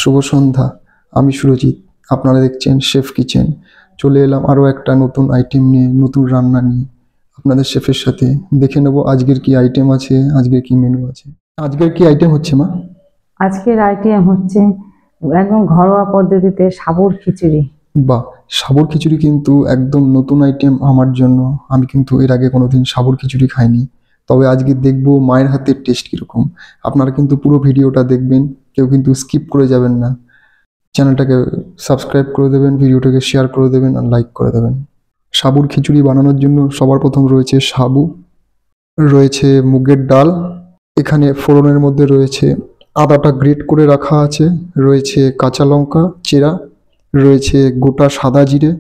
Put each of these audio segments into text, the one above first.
শুভ সন্ধ্যা। আমি সুরজিৎ, আপনারা দেখছেন শেফ কিচেন। চলে এলাম আরও একটা নতুন আইটেম নিয়ে, নতুন রান্না নিয়ে আপনাদের শেফের সাথে। দেখে নেব আজকের কি আইটেম আছে, আজকের কি মেনু আছে। আজকের কি আইটেম হচ্ছে মা? আজকের আইটেম হচ্ছে একদম ঘরোয়া পদ্ধতিতে সাবুর খিচুড়ি। বাহ, সাবুর খিচুড়ি কিন্তু একদম নতুন আইটেম আমার জন্য। আমি কিন্তু এর আগে কোনোদিন সাবুর খিচুড়ি খাইনি, তবে আজকে দেখব মায়ের হাতের টেস্ট কীরকম। আপনারা কিন্তু পুরো ভিডিওটা দেখবেন, কেউ কিন্তু স্কিপ করে যাবেন না। চ্যানেলটাকে সাবস্ক্রাইব করে দেবেন, ভিডিওটাকে শেয়ার করে দেবেন আর লাইক করে দেবেন। সাবুর খিচুড়ি বানানোর জন্য সবার প্রথম রয়েছে সাবু, রয়েছে মুগের ডাল, এখানে ফোড়নের মধ্যে রয়েছে আদাটা গ্রেট করে রাখা আছে, রয়েছে কাঁচা লঙ্কা চেরা, রয়েছে গোটা সাদা জিরে,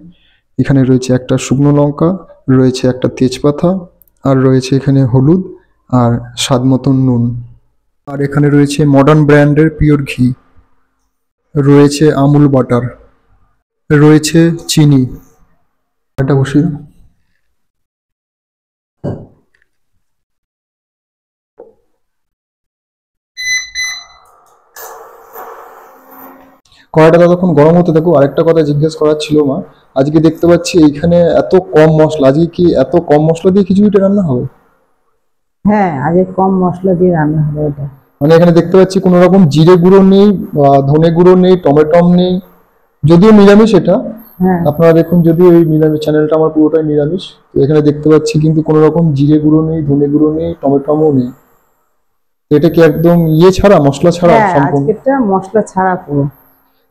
এখানে রয়েছে একটা শুকনো লঙ্কা, রয়েছে একটা তেজপাতা, আর রয়েছে এখানে হলুদ আর স্বাদ মতন নুন। আর এখানে রয়েছে মডার্ন ব্র্যান্ডের পিওর ঘি, রয়েছে আমুল বাটার, রয়েছে চিনি। এটা বসিয়ে কড়াইটা ততক্ষণ গরম হতে থাকুক। আরেকটা কথা জিজ্ঞেস করার ছিল মা, আজকে দেখতে পাচ্ছি এইখানে এত কম মশলা, আজকে কি এত কম মশলা দিয়ে খিচুড়িটা রান্না হবে? হ্যাঁ, আজকে কম মশলা দিয়ে রান্না হবে এটা। মানে এখানে দেখতে পাচ্ছি কোনো রকম জিরে গুঁড়ো নেই, ধনে গুঁড়ো নেই, টমেটম নেই, যদিও নিরামিষ এটা। হ্যাঁ, আপনারা দেখুন, যদিও এই নিরামিষ চ্যানেলটা আমার পুরোটাই নিরামিষ, তো এখানে দেখতে পাচ্ছি কিন্তু কোনো রকম জিরে গুঁড়ো নেই, ধনে গুঁড়ো নেই, টমেটমও নেই। তো এটা কি একদম ছাড়া, মশলা ছাড়া হ্যাঁ, সম্পূর্ণ? আজকেরটা মশলা ছাড়া পুরো।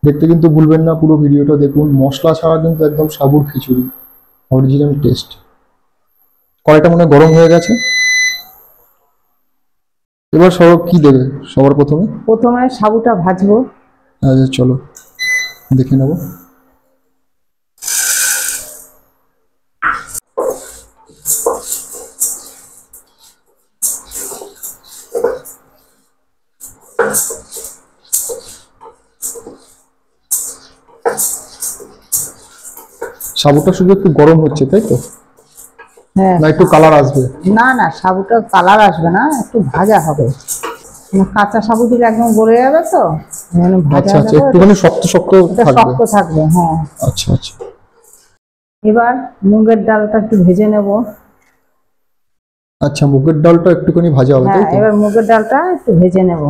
দেখতে কিন্তু ভুলবেন না, পুরো ভিডিওটা দেখুন। মশলা ছাড়া কিন্তু একদম সাবুর খিচুড়ি, অরিজিনাল টেস্ট। কড়াইটা মনে হয় গরম হয়ে গেছে। এবার সব কি দেবে সবার প্রথমে? প্রথমে সাবুটা ভাজবো। আচ্ছা চলো দেখে নেব। সাবুটা শুধু একটু গরম হচ্ছে তাই তো, হ্যাঁ, না একটু কালার আসবে? না না, সাবুটা কালার আসবে না, একটু ভাজা হবে। কাঁচা সাবু দিলে একদম গলে যাবে তো, ভাজা আচ্ছা আচ্ছা, একটুখানি শক্ত শক্ত থাকবে। শক্ত থাকবে, হ্যাঁ। আচ্ছা আচ্ছা। এবার মুগের ডালটা একটু ভেজে নেব। আচ্ছা, মুগের ডালটা একটুখানি ভাজা হবে হ্যাঁ, তাই তো? এবার মুগের ডালটা একটু ভেজে নেব।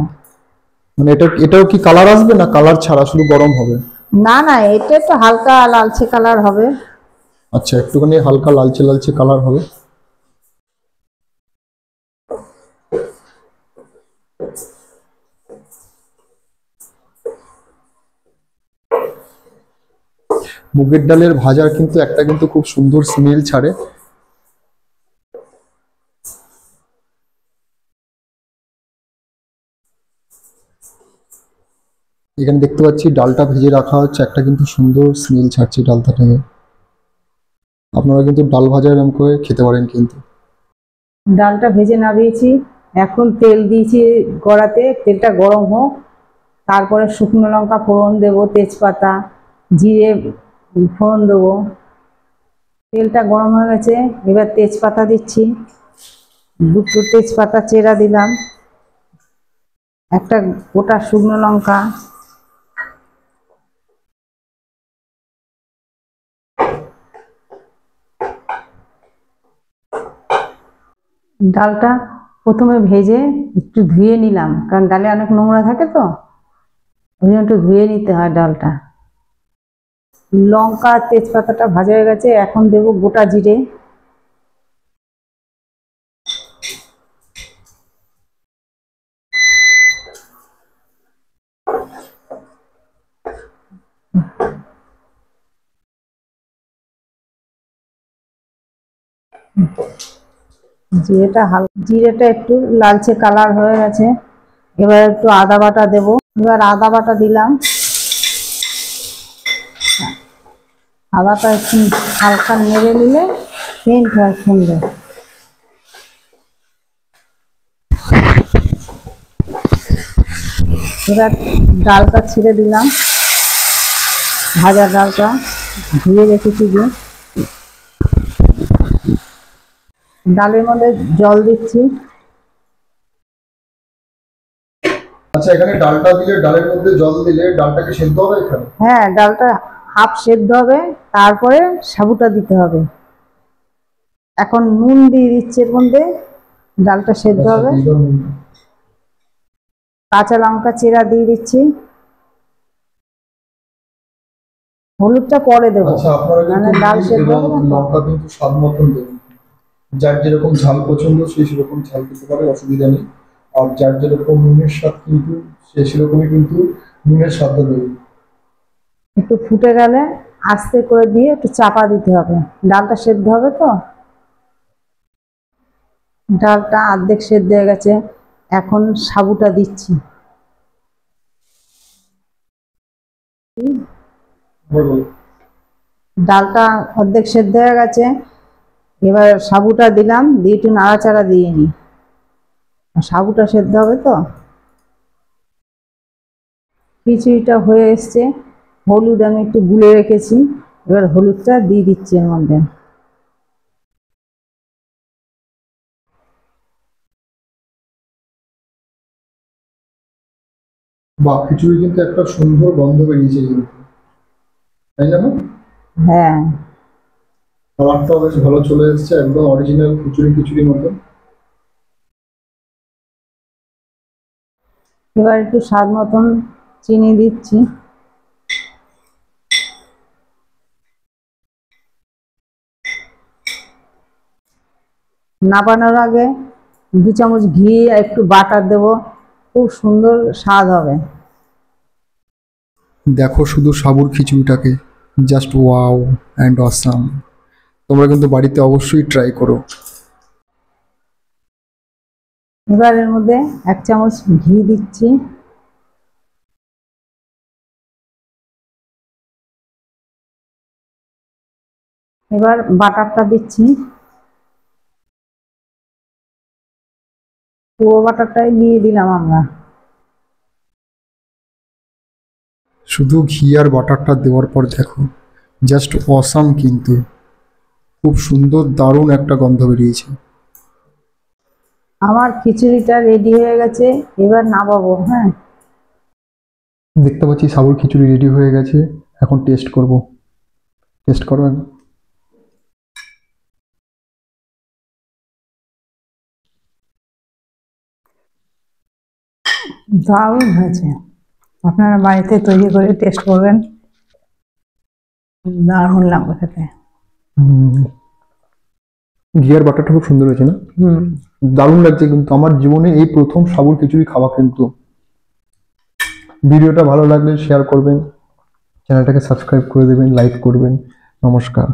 মানে এটাও কি কালার আসবে, না কালার ছাড়া শুধু গরম হবে? না না, এটা একটু হালকা লালচে কালার হবে। আচ্ছা, একটুখানি হালকা লালচে লালচে কালার হবে। মুগের ডালের ভাজার কিন্তু একটা কিন্তু খুব সুন্দর স্মেল ছাড়ে। এখানে দেখতে পাচ্ছি ডালটা ভেজে রাখা হচ্ছে, একটা কিন্তু সুন্দর স্মেল ছাড়ছে ডালটা থেকে। আপনারা কিন্তু ডাল ভাজা এরকম করে খেতে পারেন কিন্তু। ডালটা ভেজে নামিয়েছি, এখন তেল দিয়েছি কড়াতে, তেলটা গরম হোক। তারপরে শুকনো লঙ্কা ফোড়ন দেবো, তেজপাতা, জিরে ফোড়ন দেবো। তেলটা গরম হয়ে গেছে, এবার তেজপাতা দিচ্ছি, দুটো তেজপাতা চেরা দিলাম, একটা গোটা শুকনো লঙ্কা, ডালটা প্রথমে ভেজে একটু ধুয়ে নিলাম, কারণ ডালে অনেক নোংরা থাকে তো, ওই জন্য একটু ধুয়ে নিতে হয় ডালটা। লঙ্কা আর তেজপাতাটা ভাজা হয়ে গেছে, এখন দেব গোটা জিরে, জিরেটা একটু লালচে কালার হয়ে গেছে। এবার একটু আদা বাটা দেব, এবার আদা বাটা দিলাম। আদাটা একটু হালকা নেড়ে নিলে সেন্ট হয় সুন্দর। এবার ডালটা ছিঁড়ে দিলাম, ভাজা ডালটা ধুয়ে রেখেছি যে, ডালের মধ্যে জল দিচ্ছি। আচ্ছা, এখানে ডালটা দিলে, ডালের মধ্যে জল দিলে ডালটাকে সেদ্ধ হবে এখানে? হ্যাঁ, ডালটা হাফ সেদ্ধ হবে, তারপরে সাবুটা দিতে হবে। এখন নুন দিয়ে দিচ্ছি এর মধ্যে, ডালটা সেদ্ধ আচ্ছা, হবে। দিয়ে দাও নুন। কাঁচা লঙ্কা চেরা দিয়ে দিচ্ছি, হলুদটা পরে দেবো, আচ্ছা, আপনারা মানে কিন্তু ডাল নুন সেদ্ধ এবং হবে না তো। লঙ্কা কিন্তু স্বাদ মতন দেবেন। যার যেরকম ঝাল পছন্দ সে সেরকম ঝাল দিতে পারে, অসুবিধা নেই। আর যার যেরকম নুনের স্বাদ কিন্তু সে সেরকমই কিন্তু নুনের স্বাদটা দেবে। একটু ফুটে গেলে আস্তে করে দিয়ে একটু চাপা দিতে হবে, ডালটা সেদ্ধ হবে তো। ডালটা অর্ধেক সেদ্ধ হয়ে গেছে, এখন সাবুটা দিচ্ছি। আবার বলো। ডালটা অর্ধেক সেদ্ধ হয়ে গেছে, এবার সাবুটা দিলাম, দিয়ে একটু নাড়াচাড়া দিয়ে নিই, সাবুটা সেদ্ধ হবে তো। খিচুড়িটা হয়ে এসছে, হলুদ আমি একটু গুলে রেখেছি, এবার হলুদটা দিয়ে দিচ্ছি এর মধ্যে। বা খিচুড়ি কিন্তু একটা সুন্দর গন্ধ বেরিয়েছে কিন্তু, তাই না? হ্যাঁ, কালারটাও বেশ ভালো চলে এসেছে, একদম অরিজিনাল খিচুড়ি খিচুড়ি মতো। এবার একটু স্বাদ মতন চিনি দিচ্ছি। নামানোর আগে 2 চামচ ঘি আর একটু বাটার দেবো, খুব সুন্দর স্বাদ হবে। দেখো শুধু সাবুর খিচুড়িটাকে, জাস্ট ওয়াও অ্যান্ড অসাম। তোমরা কিন্তু বাড়িতে অবশ্যই ট্রাই করো। এবার এর মধ্যে 1 চামচ ঘি দিচ্ছি, এবার বাটারটা দিচ্ছি, পুরো বাটারটাই দিয়ে দিলাম আমরা। শুধু ঘি আর বাটারটা দেওয়ার পর দেখো, জাস্ট অসাম কিন্তু, খুব সুন্দর দারুণ একটা গন্ধ বেরিয়েছে। আমার খিচুড়িটা রেডি হয়ে গেছে, এবার নামাবো। হ্যাঁ, দেখতে পাচ্ছি সাবুর খিচুড়ি রেডি হয়ে গেছে, এখন টেস্ট করব। টেস্ট করো একবার। দারুণ হয়েছে, আপনারা বাড়িতে তৈরি করে টেস্ট করবেন, দারুণ লাগবে খেতে। ঘি আর বাটারটা খুব সুন্দর হয়েছে না? দারুণ লাগছে কিন্তু, আমার জীবনে এই প্রথম সাবুর খিচুড়ি খাওয়া কিন্তু। ভিডিওটা ভালো লাগলে শেয়ার করবেন, চ্যানেলটাকে সাবস্ক্রাইব করে দেবেন, লাইক করবেন। নমস্কার।